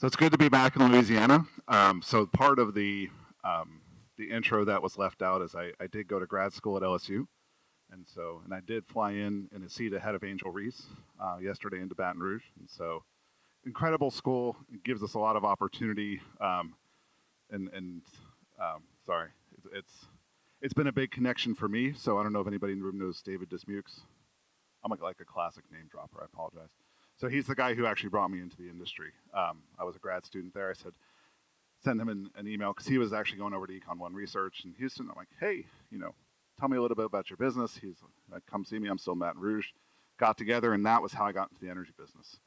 So it's good to be back in Louisiana. So part of the intro that was left out is I did go to grad school at LSU, and I did fly in a seat ahead of Angel Reese yesterday into Baton Rouge, and so incredible school. It gives us a lot of opportunity, and sorry, it's been a big connection for me. So I don't know if anybody in the room knows David Dismukes. I'm like a classic name dropper. I apologize. So he's the guy who actually brought me into the industry. I was a grad student there. I said, send him an email because he was actually going over to Econ One Research in Houston. I'm like, hey, tell me a little bit about your business. He's like, come see me. I'm still in Baton Rouge. Got together, and that was how I got into the energy business.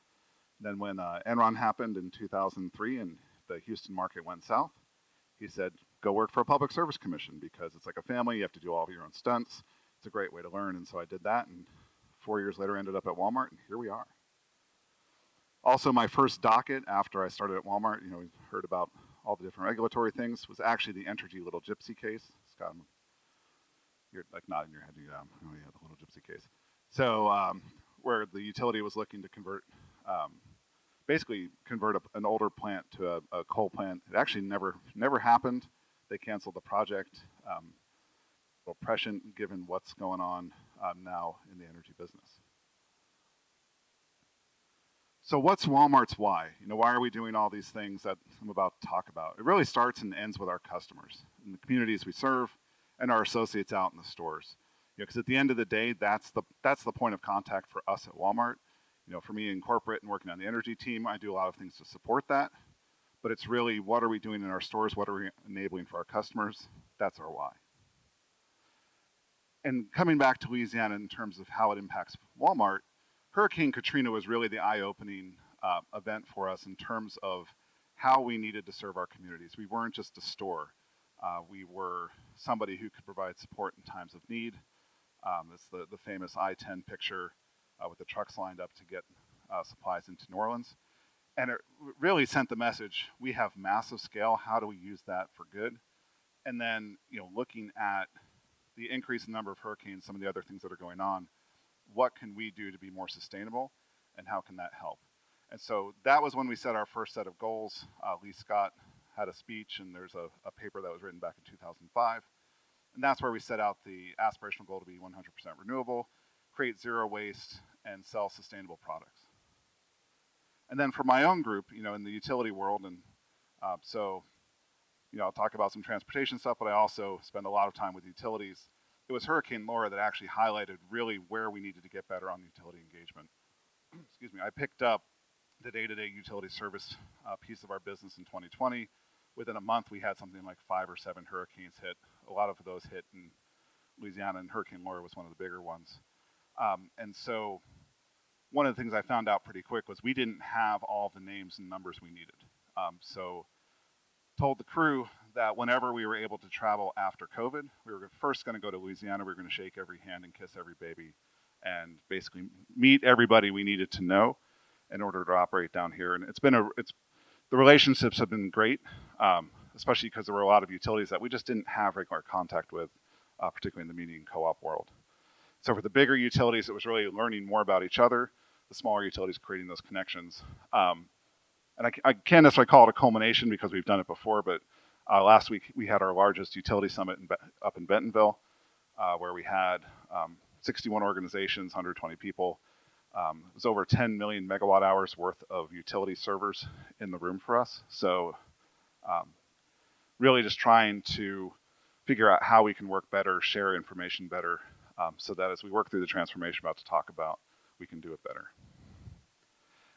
Then when Enron happened in 2003 and the Houston market went south, he said, go work for a public service commission because it's like a family. You have to do all of your own stunts. It's a great way to learn. And so I did that, and 4 years later, ended up at Walmart, and here we are. Also, my first docket after I started at Walmart, we heard about all the different regulatory things, was actually the Entergy Little Gypsy case. Scott, you're like nodding your head. Oh yeah, the Little Gypsy case. So where the utility was looking to basically convert an older plant to a coal plant. It actually never happened. They canceled the project. Well, prescient given what's going on now in the energy business. So what's Walmart's why? Why are we doing all these things that I'm about to talk about? It really starts and ends with our customers and the communities we serve and our associates out in the stores. Because at the end of the day, that's the point of contact for us at Walmart. For me in corporate and working on the energy team, I do a lot of things to support that. But it's really what are we doing in our stores? What are we enabling for our customers? That's our why. And coming back to Louisiana in terms of how it impacts Walmart, Hurricane Katrina was really the eye-opening event for us in terms of how we needed to serve our communities. We weren't just a store. We were somebody who could provide support in times of need. It's the famous I-10 picture with the trucks lined up to get supplies into New Orleans. And it really sent the message, we have massive scale, how do we use that for good? And then, looking at the increase in number of hurricanes, some of the other things that are going on, what can we do to be more sustainable, and how can that help? And so that was when we set our first set of goals. Lee Scott had a speech, and there's a paper that was written back in 2005. And that's where we set out the aspirational goal to be 100% renewable, create zero waste, and sell sustainable products. And then for my own group, in the utility world, and I'll talk about some transportation stuff, but I also spend a lot of time with utilities. It was Hurricane Laura that actually highlighted really where we needed to get better on utility engagement. Excuse me, I picked up the day-to-day utility service piece of our business in 2020. Within a month, we had something like 5 or 7 hurricanes hit. A lot of those hit in Louisiana, and Hurricane Laura was one of the bigger ones. And so one of the things I found out pretty quick was we didn't have all the names and numbers we needed. So told the crew that whenever we were able to travel after COVID, we were first going to go to Louisiana. We were going to shake every hand and kiss every baby and basically meet everybody we needed to know in order to operate down here. And the relationships have been great, especially because there were a lot of utilities that we just didn't have regular contact with, particularly in the muni and co-op world. So for the bigger utilities, it was really learning more about each other. The smaller utilities creating those connections. And I can't necessarily call it a culmination because we've done it before, but last week we had our largest utility summit up in Bentonville, where we had 61 organizations, 120 people. It was over 10 million megawatt hours worth of utility servers in the room for us. So really just trying to figure out how we can work better, share information better, so that as we work through the transformation we're about to talk about, we can do it better.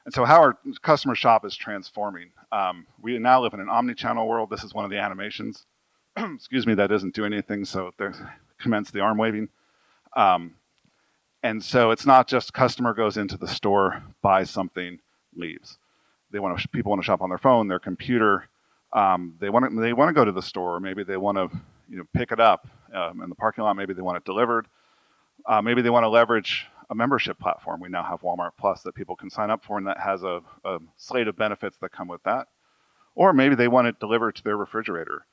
And so how our customer shop is transforming. We now live in an omni-channel world. This is one of the animations, excuse me, that isn't doing anything, so there's commence the arm waving. And so it's not just customer goes into the store, buys something, leaves. People want to shop on their phone, their computer. They want to go to the store. Maybe they want to pick it up in the parking lot. Maybe they want it delivered. Maybe they want to leverage a membership platform. We now have Walmart Plus that people can sign up for, and that has a slate of benefits that come with that. Or maybe they want it delivered to their refrigerator.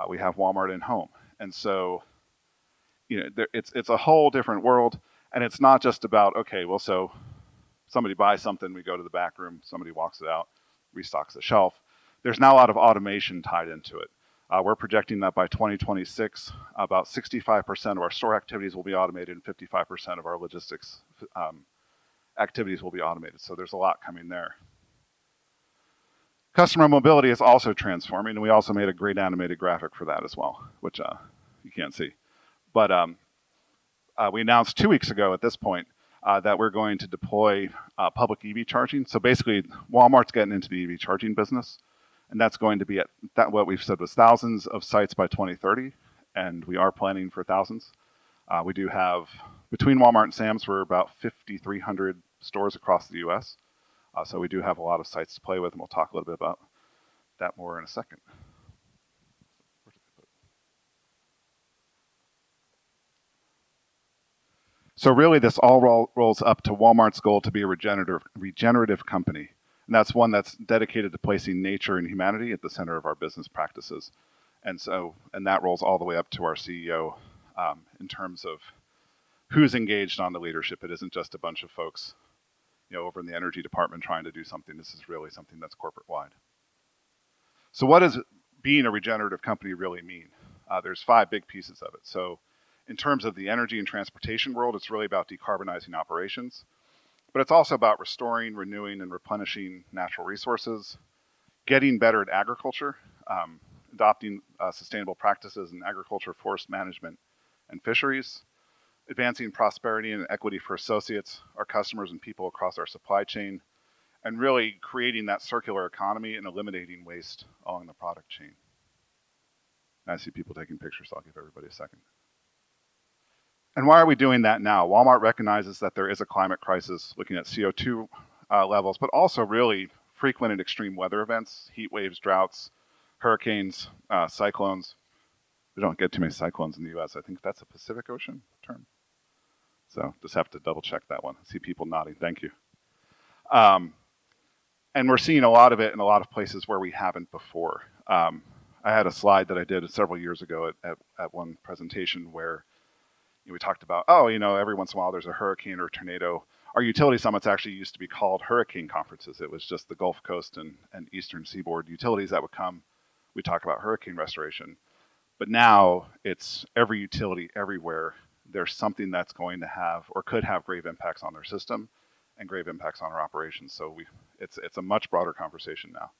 We have Walmart in Home. And so, it's a whole different world. And it's not just about, okay, well, so somebody buys something, we go to the back room, somebody walks it out. restocks the shelf. There's now a lot of automation tied into it. We're projecting that by 2026, about 65% of our store activities will be automated and 55% of our logistics activities will be automated. So there's a lot coming there. Customer mobility is also transforming, and we also made a great animated graphic for that as well, which you can't see. But we announced 2 weeks ago at this point that we're going to deploy public EV charging. So basically, Walmart's getting into the EV charging business, and that's going to be at what we've said was thousands of sites by 2030, and we are planning for thousands. We do have, between Walmart and Sam's, we're about 5,300 stores across the U.S., so we do have a lot of sites to play with, and we'll talk a little bit about that more in a second. So really, this all rolls up to Walmart's goal to be a regenerative company. And that's one that's dedicated to placing nature and humanity at the center of our business practices. And that rolls all the way up to our CEO in terms of who's engaged on the leadership. It isn't just a bunch of folks, over in the energy department trying to do something. This is really something that's corporate-wide. So what does being a regenerative company really mean? There's 5 big pieces of it. So in terms of the energy and transportation world, it's really about decarbonizing operations. But it's also about restoring, renewing, and replenishing natural resources, getting better at agriculture, adopting sustainable practices in agriculture, forest management, and fisheries, advancing prosperity and equity for associates, our customers, and people across our supply chain, and really creating that circular economy and eliminating waste along the product chain. I see people taking pictures, so I'll give everybody a second. And why are we doing that now? Walmart recognizes that there is a climate crisis, looking at CO2 levels, but also really frequent and extreme weather events, heat waves, droughts, hurricanes, cyclones. We don't get too many cyclones in the U.S. I think that's a Pacific Ocean term. So just have to double check that one. I see people nodding. Thank you. And we're seeing a lot of it in a lot of places where we haven't before. I had a slide that I did several years ago at one presentation where we talked about, every once in a while there's a hurricane or a tornado. Our utility summits actually used to be called hurricane conferences. It was just the Gulf Coast and Eastern Seaboard utilities that would come. We talk about hurricane restoration. But now it's every utility everywhere. There's something that's going to have or could have grave impacts on their system and grave impacts on our operations. So it's a much broader conversation now.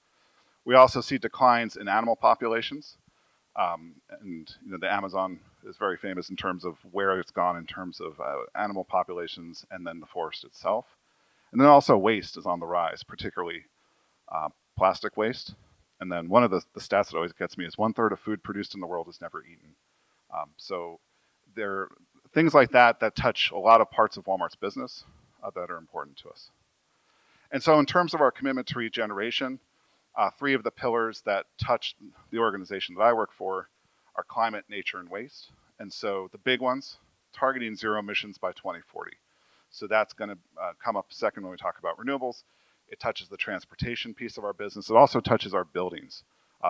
We also see declines in animal populations. And the Amazon is very famous in terms of where it's gone in terms of animal populations and then the forest itself. And then also waste is on the rise, particularly plastic waste. And then one of the stats that always gets me is 1/3 of food produced in the world is never eaten. So there are things like that touch a lot of parts of Walmart's business that are important to us. And so in terms of our commitment to regeneration, 3 of the pillars that touch the organization that I work for are climate, nature, and waste. And so the big ones, targeting zero emissions by 2040. So that's going to come up second when we talk about renewables. It touches the transportation piece of our business. It also touches our buildings.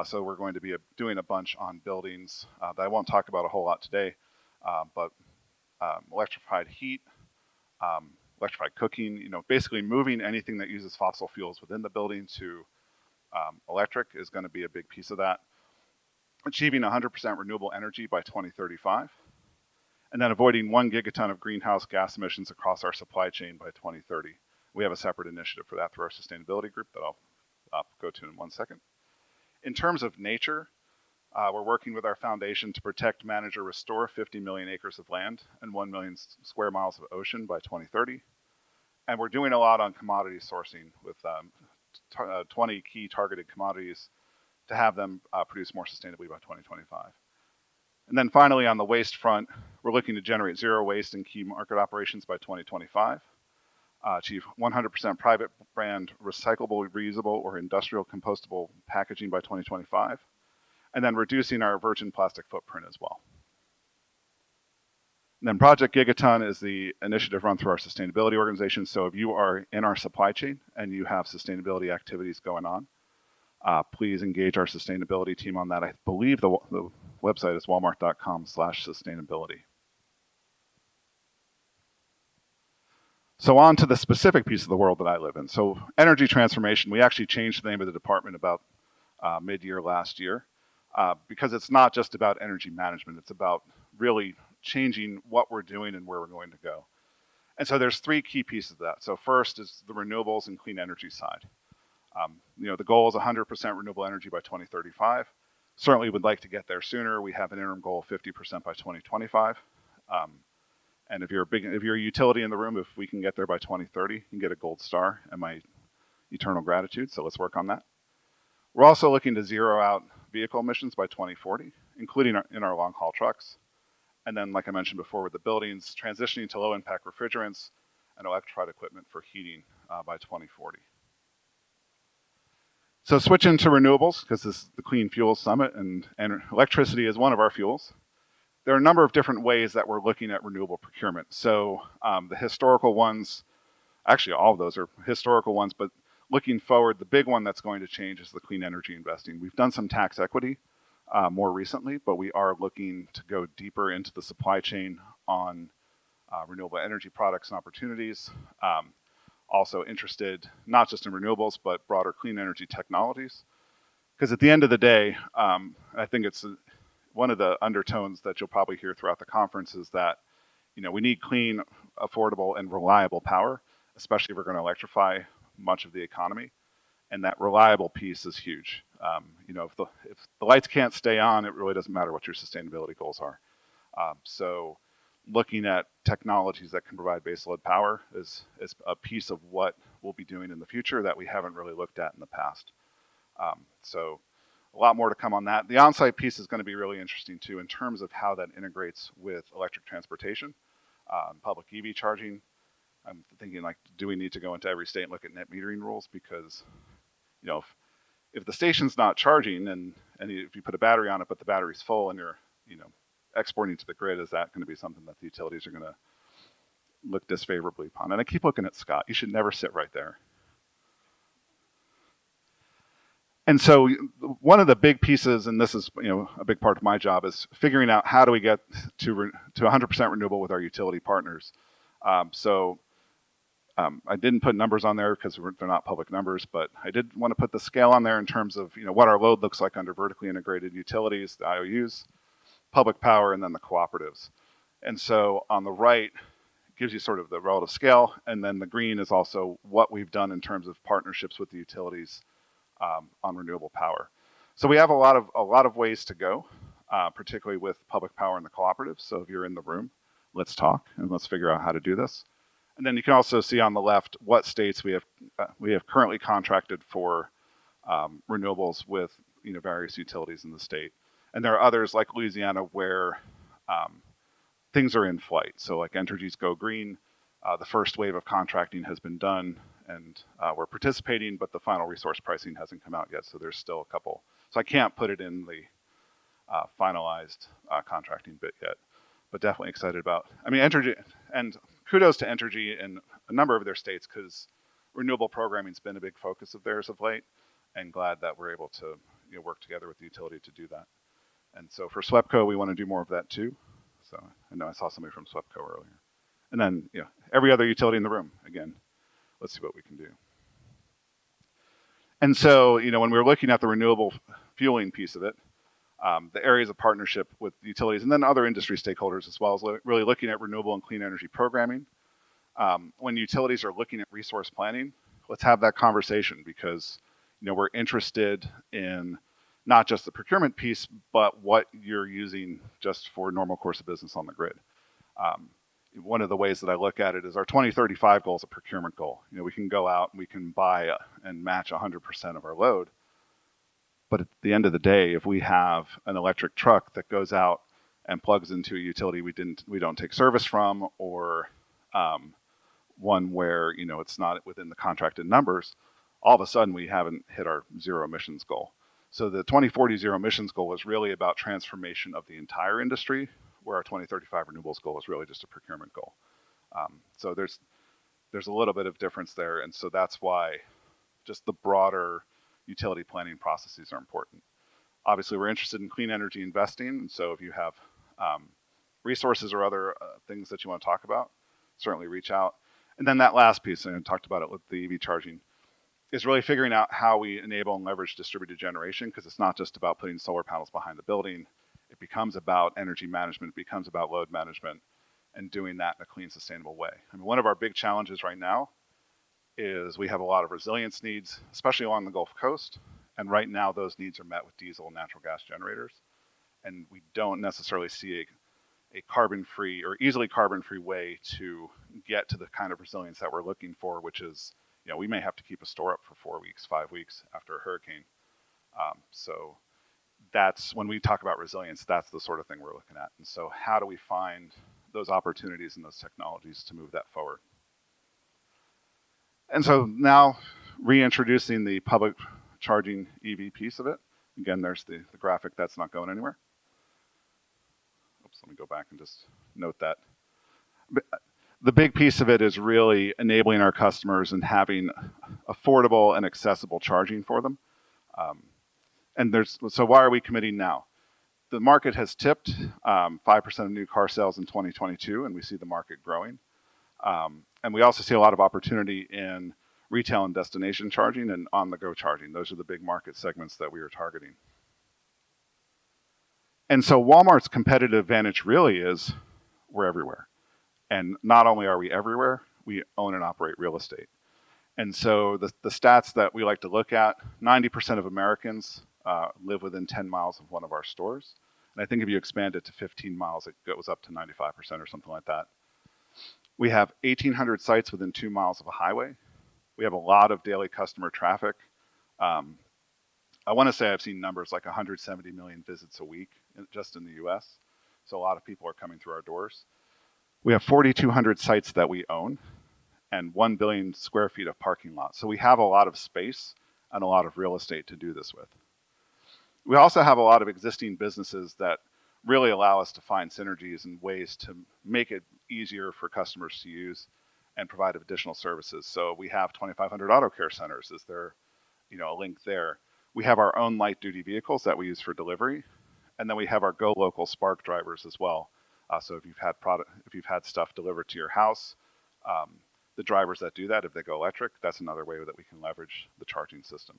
So we're going to be doing a bunch on buildings that I won't talk about a whole lot today, but electrified heat, electrified cooking, basically moving anything that uses fossil fuels within the building to electric is going to be a big piece of that. Achieving 100% renewable energy by 2035, and then avoiding 1 gigaton of greenhouse gas emissions across our supply chain by 2030. We have a separate initiative for that through our sustainability group that I'll go to in 1 second. In terms of nature, we're working with our foundation to protect, manage, or restore 50 million acres of land and 1 million square miles of ocean by 2030. And we're doing a lot on commodity sourcing with 20 key targeted commodities to have them produce more sustainably by 2025. And then finally, on the waste front, we're looking to generate zero waste in key market operations by 2025, achieve 100% private brand recyclable, reusable, or industrial compostable packaging by 2025, and then reducing our virgin plastic footprint as well. And then Project Gigaton is the initiative run through our sustainability organization. So if you are in our supply chain and you have sustainability activities going on, please engage our sustainability team on that. I believe the website is walmart.com/sustainability. So on to the specific piece of the world that I live in. So energy transformation, we actually changed the name of the department about mid-year last year because it's not just about energy management. It's about really changing what we're doing and where we're going to go. And so there's three key pieces of that. So first is the renewables and clean energy side. The goal is 100% renewable energy by 2035. Certainly would like to get there sooner. We have an interim goal of 50% by 2025. And if you're a utility in the room, if we can get there by 2030, you can get a gold star and my eternal gratitude. So let's work on that. We're also looking to zero out vehicle emissions by 2040, including in our long haul trucks. And then, like I mentioned before, with the buildings, transitioning to low impact refrigerants and electrified equipment for heating by 2040. So switching to renewables, because this is the Clean Fuels Summit, and electricity is one of our fuels. There are a number of different ways that we're looking at renewable procurement. So the historical ones, actually all of those are historical ones, but looking forward, the big one that's going to change is the clean energy investing. We've done some tax equity more recently, but we are looking to go deeper into the supply chain on renewable energy products and opportunities. Also interested not just in renewables, but broader clean energy technologies. Because at the end of the day, I think it's one of the undertones that you'll probably hear throughout the conference is that we need clean, affordable, and reliable power, especially if we're going to electrify much of the economy. And that reliable piece is huge. If the lights can't stay on, it really doesn't matter what your sustainability goals are. So looking at technologies that can provide baseload power is a piece of what we'll be doing in the future that we haven't really looked at in the past. So a lot more to come on that. The on-site piece is going to be really interesting too in terms of how that integrates with electric transportation, public EV charging. I'm thinking do we need to go into every state and look at net metering rules? Because, if the station's not charging and if you put a battery on it, but the battery's full and you're, exporting to the grid, is that going to be something that the utilities are going to look disfavorably upon? And I keep looking at Scott. You should never sit right there. And so one of the big pieces, and this is a big part of my job, is figuring out how do we get to 100% renewable with our utility partners. I didn't put numbers on there because they're not public numbers, but I did want to put the scale on there in terms of what our load looks like under vertically integrated utilities, the IOUs, public power, and then the cooperatives. And so on the right gives you sort of the relative scale, and then the green is also what we've done in terms of partnerships with the utilities on renewable power. So we have a lot of ways to go, particularly with public power and the cooperatives. So if you're in the room, let's talk and let's figure out how to do this. And then you can also see on the left what states we have currently contracted for renewables with various utilities in the state. And there are others like Louisiana where things are in flight. So like Entergy's Go Green, the first wave of contracting has been done and we're participating, but the final resource pricing hasn't come out yet. So there's still a couple. So I can't put it in the finalized contracting bit yet, but definitely excited about, Entergy, and kudos to Entergy and a number of their states because renewable programming's been a big focus of theirs of late, and glad that we're able to work together with the utility to do that. And so for SWEPCO, we want to do more of that too. So I know I saw somebody from SWEPCO earlier. And then every other utility in the room, again, let's see what we can do. And so when we were looking at the renewable fueling piece of it, the areas of partnership with utilities and then other industry stakeholders as well as really looking at renewable and clean energy programming. When utilities are looking at resource planning, let's have that conversation because we're interested in not just the procurement piece, but what you're using just for normal course of business on the grid. One of the ways that I look at it is our 2035 goal is a procurement goal. We can go out and we can buy and match 100% of our load. But at the end of the day, if we have an electric truck that goes out and plugs into a utility we don't take service from, or one where it's not within the contracted numbers, all of a sudden we haven't hit our zero emissions goal. So the 2040 zero emissions goal is really about transformation of the entire industry, where our 2035 renewables goal is really just a procurement goal. So there's a little bit of difference there, and so that's why just the broader utility planning processes are important. Obviously, we're interested in clean energy investing, and so if you have resources or other things that you want to talk about, certainly reach out. And then that last piece, and I talked about it with the EV charging, is really figuring out how we enable and leverage distributed generation, because it's not just about putting solar panels behind the building. It becomes about energy management, it becomes about load management, and doing that in a clean, sustainable way. I mean, one of our big challenges right now is we have a lot of resilience needs, especially along the Gulf Coast. And right now, those needs are met with diesel and natural gas generators. And we don't necessarily see a carbon-free or easily carbon-free way to get to the kind of resilience that we're looking for, which is, we may have to keep a store up for 4 weeks, 5 weeks after a hurricane. So that's when we talk about resilience, that's the sort of thing we're looking at. And so how do we find those opportunities and those technologies to move that forward? And so now reintroducing the public charging EV piece of it. Again, there's the graphic that's not going anywhere. Oops, let me go back and just note that. The big piece of it is really enabling our customers and having affordable and accessible charging for them. So why are we committing now? The market has tipped 5% of new car sales in 2022, and we see the market growing. And we also see a lot of opportunity in retail and destination charging and on-the-go charging. Those are the big market segments that we are targeting. And so Walmart's competitive advantage really is we're everywhere. And not only are we everywhere, we own and operate real estate. And so the stats that we like to look at, 90% of Americans live within 10 miles of one of our stores. And I think if you expand it to 15 miles, it goes up to 95% or something like that. We have 1,800 sites within 2 miles of a highway. We have a lot of daily customer traffic. I want to say I've seen numbers like 170 million visits a week just in the US. So a lot of people are coming through our doors. We have 4,200 sites that we own and 1 billion square feet of parking lots. So we have a lot of space and a lot of real estate to do this with. We also have a lot of existing businesses that really allow us to find synergies and ways to make it easier for customers to use and provide additional services. So we have 2,500 auto care centers. Is there, a link there? We have our own light duty vehicles that we use for delivery, and then we have our Go Local Spark drivers as well. So if you've had stuff delivered to your house, the drivers that do that, if they go electric, that's another way that we can leverage the charging system.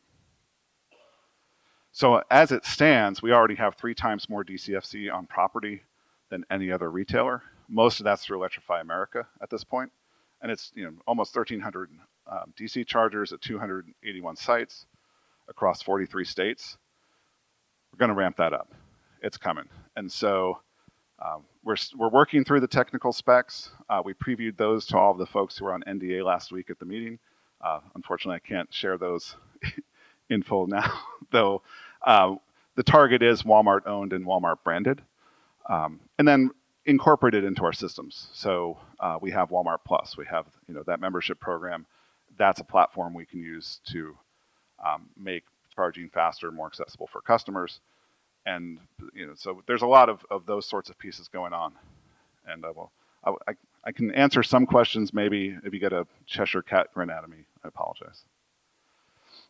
So as it stands, we already have 3 times more DCFC on property than any other retailer. Most of that's through Electrify America at this point. And it's almost 1,300 DC chargers at 281 sites across 43 states. We're going to ramp that up. It's coming. And so we're working through the technical specs. We previewed those to all of the folks who were on NDA last week at the meeting. Unfortunately, I can't share those in full now, though the target is Walmart owned and Walmart branded, and then incorporated into our systems. So we have Walmart Plus. We have that membership program. That's a platform we can use to make charging faster, more accessible for customers. And so there's a lot of those sorts of pieces going on. And I can answer some questions maybe if you get a Cheshire cat grin out of me. I apologize.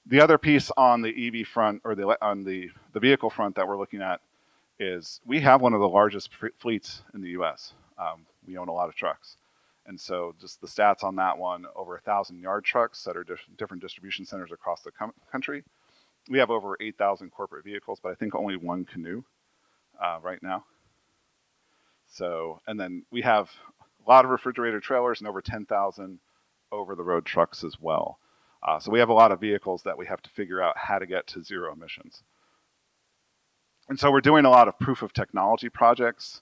The other piece on the EV front, or on the vehicle front that we're looking at, is we have one of the largest fleets in the U.S. We own a lot of trucks. And so just the stats on that one, over 1,000 yard trucks that are different distribution centers across the country. We have over 8,000 corporate vehicles, but I think only 1 canoe right now. So, and then we have a lot of refrigerator trailers and over 10,000 over-the-road trucks as well. So we have a lot of vehicles that we have to figure out how to get to zero emissions. And so we're doing a lot of proof of technology projects.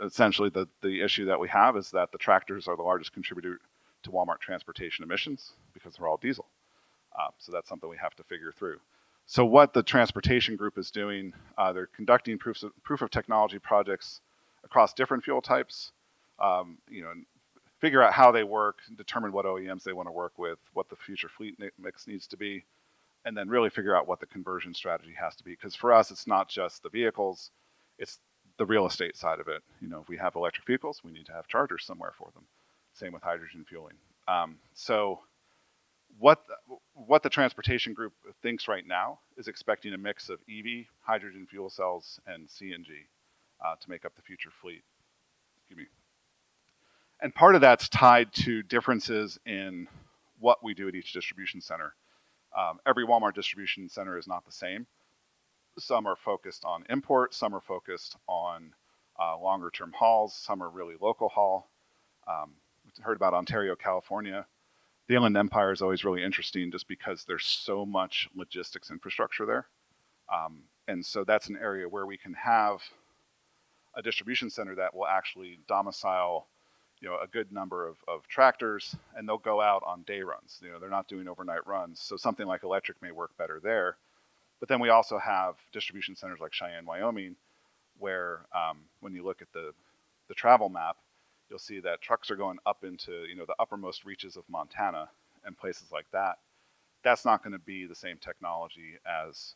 Essentially, the issue that we have is that the tractors are the largest contributor to Walmart transportation emissions because they're all diesel. So that's something we have to figure through. So what the transportation group is doing, they're conducting proof of technology projects across different fuel types, figure out how they work, determine what OEMs they want to work with, what the future fleet mix needs to be, and then really figure out what the conversion strategy has to be. Because for us, it's not just the vehicles, it's the real estate side of it. If we have electric vehicles, we need to have chargers somewhere for them. Same with hydrogen fueling. So what the transportation group thinks right now is expecting a mix of EV, hydrogen fuel cells, and CNG to make up the future fleet. And part of that's tied to differences in what we do at each distribution center. Every Walmart distribution center is not the same. Some are focused on import, some are focused on longer term hauls, some are really local haul. We heard about Ontario, California. The Inland Empire is always really interesting just because there's so much logistics infrastructure there. And so that's an area where we can have a distribution center that will actually domicile, a good number of tractors, and they'll go out on day runs. They're not doing overnight runs. So something like electric may work better there. But then we also have distribution centers like Cheyenne, Wyoming, where when you look at the travel map, you'll see that trucks are going up into the uppermost reaches of Montana and places like that. That's not going to be the same technology as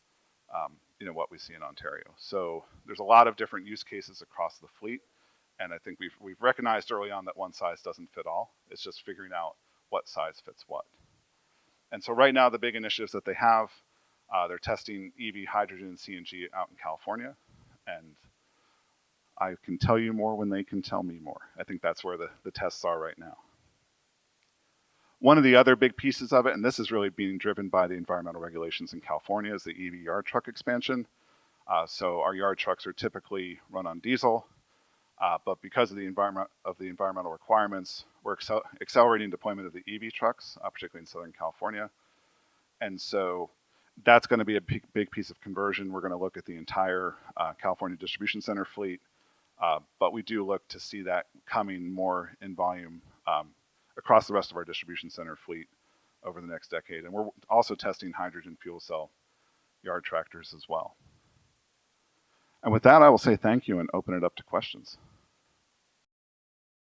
what we see in Ontario. So there's a lot of different use cases across the fleet, and I think we've recognized early on that one size doesn't fit all. It's just figuring out what size fits what. And so right now the big initiatives that they have, they're testing EV, hydrogen, and CNG out in California, and I can tell you more when they can tell me more. I think that's where the tests are right now. One of the other big pieces of it, and this is really being driven by the environmental regulations in California, is the EV yard truck expansion. So our yard trucks are typically run on diesel, but because of the environmental requirements, we're accelerating deployment of the EV trucks, particularly in Southern California. And so that's going to be a big piece of conversion. We're going to look at the entire California distribution center fleet, but we do look to see that coming more in volume across the rest of our distribution center fleet over the next decade. And we're also testing hydrogen fuel cell yard tractors as well. And with that, I will say thank you and open it up to questions.